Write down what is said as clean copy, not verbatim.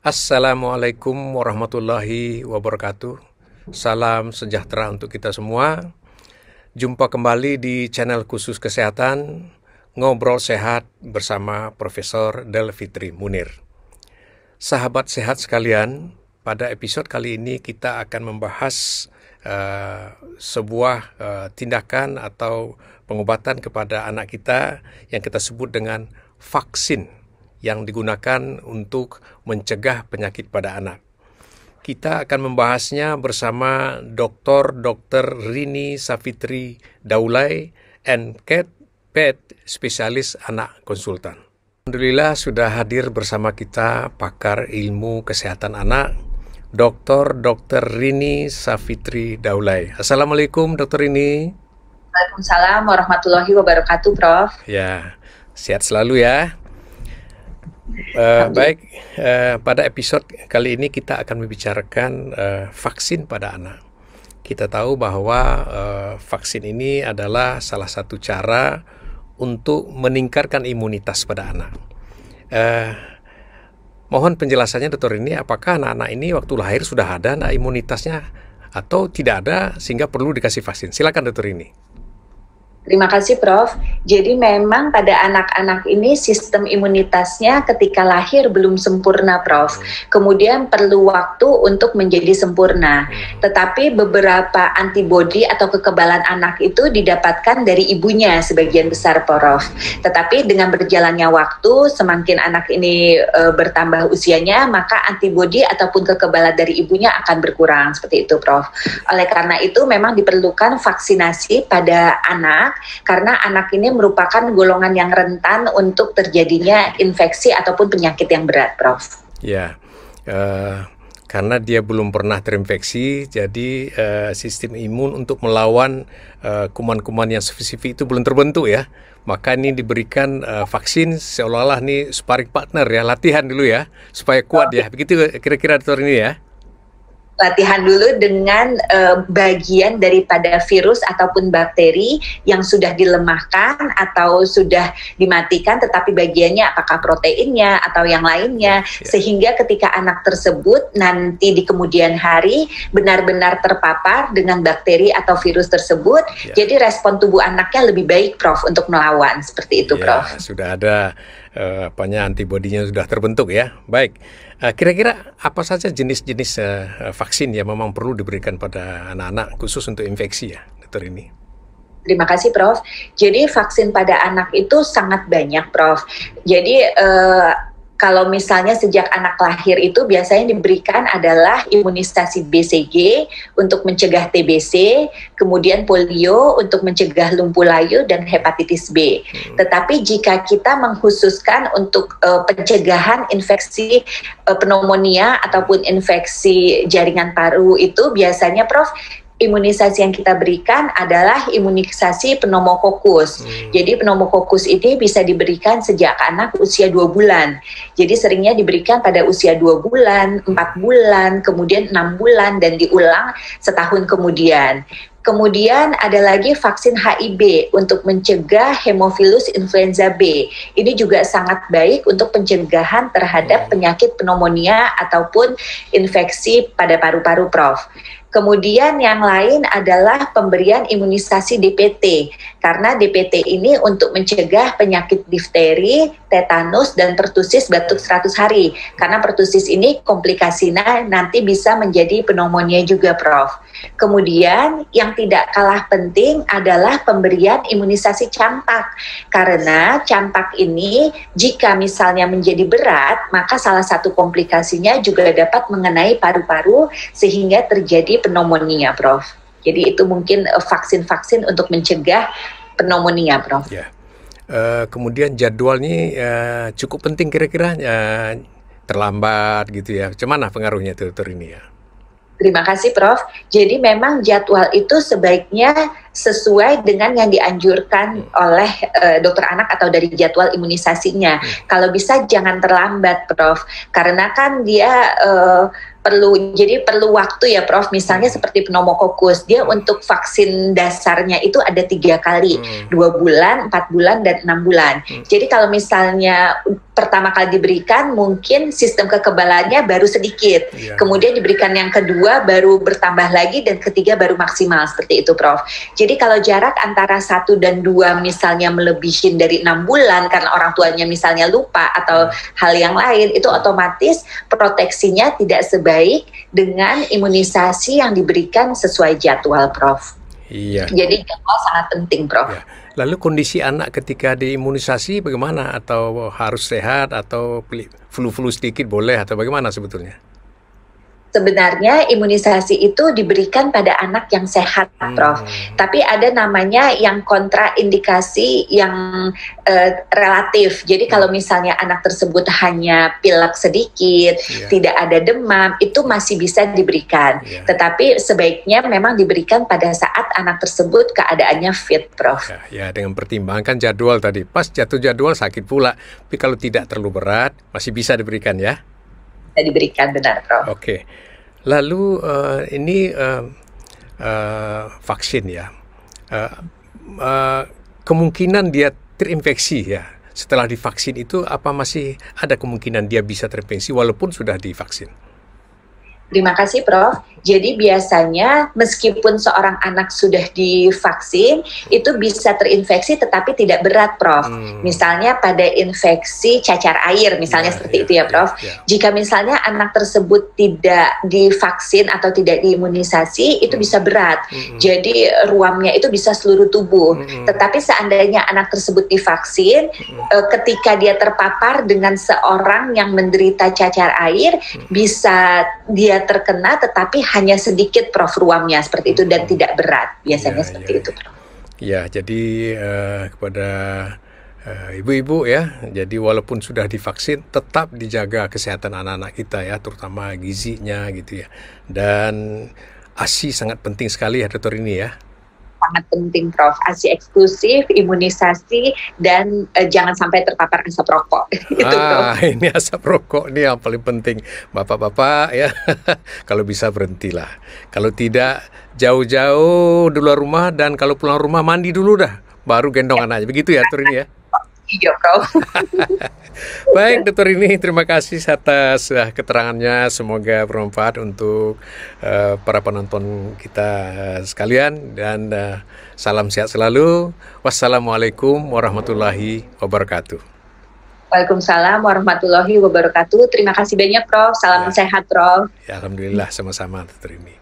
Assalamualaikum warahmatullahi wabarakatuh. Salam sejahtera untuk kita semua. Jumpa kembali di channel khusus kesehatan Ngobrol Sehat bersama Profesor Del Fitri Munir. Sahabat sehat sekalian, pada episode kali ini kita akan membahas sebuah tindakan atau pengobatan kepada anak kita yang kita sebut dengan vaksin yang digunakan untuk mencegah penyakit pada anak. Kita akan membahasnya bersama Dr. Rini Savitri Daulay, NCAT, PET, spesialis anak konsultan. Alhamdulillah sudah hadir bersama kita pakar ilmu kesehatan anak, Dr. Rini Savitri Daulay. Assalamualaikum Dr. Rini. Waalaikumsalam warahmatullahi wabarakatuh, Prof. Ya, sehat selalu ya. Baik, pada episode kali ini kita akan membicarakan vaksin pada anak. Kita tahu bahwa vaksin ini adalah salah satu cara untuk meningkatkan imunitas pada anak. Mohon penjelasannya Dr. ini, apakah anak-anak ini waktu lahir sudah ada imunitasnya atau tidak ada sehingga perlu dikasih vaksin? Silakan Dr. ini. Terima kasih, Prof. Jadi memang pada anak-anak ini sistem imunitasnya ketika lahir belum sempurna, Prof. Kemudian perlu waktu untuk menjadi sempurna. Tetapi beberapa antibodi atau kekebalan anak itu didapatkan dari ibunya sebagian besar, Prof. Tetapi dengan berjalannya waktu, semakin anak ini bertambah usianya, maka antibodi ataupun kekebalan dari ibunya akan berkurang, seperti itu, Prof. Oleh karena itu memang diperlukan vaksinasi pada anak, karena anak ini merupakan golongan yang rentan untuk terjadinya infeksi ataupun penyakit yang berat, Prof. Ya, karena dia belum pernah terinfeksi, jadi sistem imun untuk melawan kuman-kuman yang spesifik itu belum terbentuk ya. Maka ini diberikan vaksin seolah-olah nih sparring partner ya, latihan dulu ya, supaya kuat ya. Begitu kira-kira Dokter ini ya. Latihan dulu dengan bagian daripada virus ataupun bakteri yang sudah dilemahkan atau sudah dimatikan, tetapi bagiannya apakah proteinnya atau yang lainnya, sehingga ketika anak tersebut nanti di kemudian hari benar-benar terpapar dengan bakteri atau virus tersebut, jadi respon tubuh anaknya lebih baik, Prof, untuk melawan, seperti itu, Prof. Sudah ada antibodinya sudah terbentuk ya. Baik. Kira-kira apa saja jenis-jenis vaksin yang memang perlu diberikan pada anak-anak khusus untuk infeksi ya, Dokter ini? Terima kasih, Prof. Jadi vaksin pada anak itu sangat banyak, Prof. Jadi kalau misalnya sejak anak lahir itu biasanya diberikan adalah imunisasi BCG untuk mencegah TBC, kemudian polio untuk mencegah lumpuh layu dan hepatitis B. Tetapi jika kita mengkhususkan untuk pencegahan infeksi pneumonia ataupun infeksi jaringan paru itu biasanya, Prof, imunisasi yang kita berikan adalah imunisasi pneumokokus. Jadi pneumokokus ini bisa diberikan sejak anak usia 2 bulan. Jadi seringnya diberikan pada usia 2 bulan, 4 bulan, kemudian 6 bulan, dan diulang setahun kemudian. Kemudian ada lagi vaksin HIB untuk mencegah Haemophilus influenza B. Ini juga sangat baik untuk pencegahan terhadap penyakit pneumonia ataupun infeksi pada paru-paru, Prof. Kemudian yang lain adalah pemberian imunisasi DPT, karena DPT ini untuk mencegah penyakit difteri, tetanus, dan pertusis batuk 100 hari. Karena pertusis ini komplikasinya nanti bisa menjadi pneumonia juga, Prof. Kemudian yang tidak kalah penting adalah pemberian imunisasi campak, karena campak ini jika misalnya menjadi berat, maka salah satu komplikasinya juga dapat mengenai paru-paru sehingga terjadi pneumonia, Prof. Jadi itu mungkin vaksin-vaksin untuk mencegah pneumonia, Prof. Ya. Kemudian jadwalnya cukup penting kira-kira, terlambat gitu ya. Cuman pengaruhnya Dokter ini ya? Terima kasih, Prof. Jadi memang jadwal itu sebaiknya sesuai dengan yang dianjurkan oleh dokter anak atau dari jadwal imunisasinya. Kalau bisa jangan terlambat, Prof. Karena kan dia perlu waktu ya Prof. Misalnya seperti pneumokokus, dia untuk vaksin dasarnya itu ada 3 kali, 2 bulan, 4 bulan, dan 6 bulan. Jadi kalau misalnya pertama kali diberikan mungkin sistem kekebalannya baru sedikit, kemudian diberikan yang kedua baru bertambah lagi, dan ketiga baru maksimal, seperti itu Prof. Jadi kalau jarak antara 1 dan 2 misalnya melebihin dari 6 bulan karena orang tuanya misalnya lupa atau hal yang lain, itu otomatis proteksinya tidak sebaik dengan imunisasi yang diberikan sesuai jadwal Prof. Iya. Jadi jadwal sangat penting Prof. Ya. Lalu kondisi anak ketika diimunisasi bagaimana? Atau harus sehat atau flu-flu sedikit boleh atau bagaimana sebetulnya? Sebenarnya imunisasi itu diberikan pada anak yang sehat, Prof. Tapi ada namanya yang kontraindikasi yang relatif. Jadi kalau misalnya anak tersebut hanya pilek sedikit, tidak ada demam, itu masih bisa diberikan. Tetapi sebaiknya memang diberikan pada saat anak tersebut keadaannya fit, Prof. Ya, dengan pertimbangkan jadwal tadi. Pas jatuh jadwal sakit pula. Tapi kalau tidak terlalu berat, masih bisa diberikan ya? Bisa diberikan, benar, Prof. Oke. Lalu ini vaksin ya, kemungkinan dia terinfeksi ya setelah divaksin itu apa masih ada kemungkinan dia bisa terinfeksi walaupun sudah divaksin? Terima kasih Prof. Jadi biasanya meskipun seorang anak sudah divaksin itu bisa terinfeksi tetapi tidak berat Prof. Misalnya pada infeksi cacar air misalnya seperti itu ya Prof. Jika misalnya anak tersebut tidak divaksin atau tidak diimunisasi itu bisa berat. Jadi ruamnya itu bisa seluruh tubuh. Tetapi seandainya anak tersebut divaksin ketika dia terpapar dengan seorang yang menderita cacar air bisa dia terkena tetapi hanya sedikit Prof ruamnya seperti itu dan tidak berat biasanya seperti itu Prof. Ya, jadi kepada ibu-ibu ya, jadi walaupun sudah divaksin tetap dijaga kesehatan anak-anak kita ya, terutama gizinya gitu ya. Dan ASI sangat penting sekali ya dokter ini ya. Sangat penting Prof. ASI eksklusif, imunisasi, dan jangan sampai terpapar asap rokok. Itu, Prof. Ini asap rokok ini yang paling penting. Bapak-bapak ya, kalau bisa berhentilah. Kalau tidak jauh-jauh di luar rumah dan kalau pulang rumah mandi dulu dah, baru gendong anaknya. Begitu ya dokter ini ya. Iya Prof. Baik dokter ini, terima kasih atas keterangannya. Semoga bermanfaat untuk para penonton kita sekalian dan salam sehat selalu. Wassalamualaikum warahmatullahi wabarakatuh. Waalaikumsalam warahmatullahi wabarakatuh. Terima kasih banyak Prof. Salam sehat Prof. Ya, alhamdulillah sama-sama dokter ini.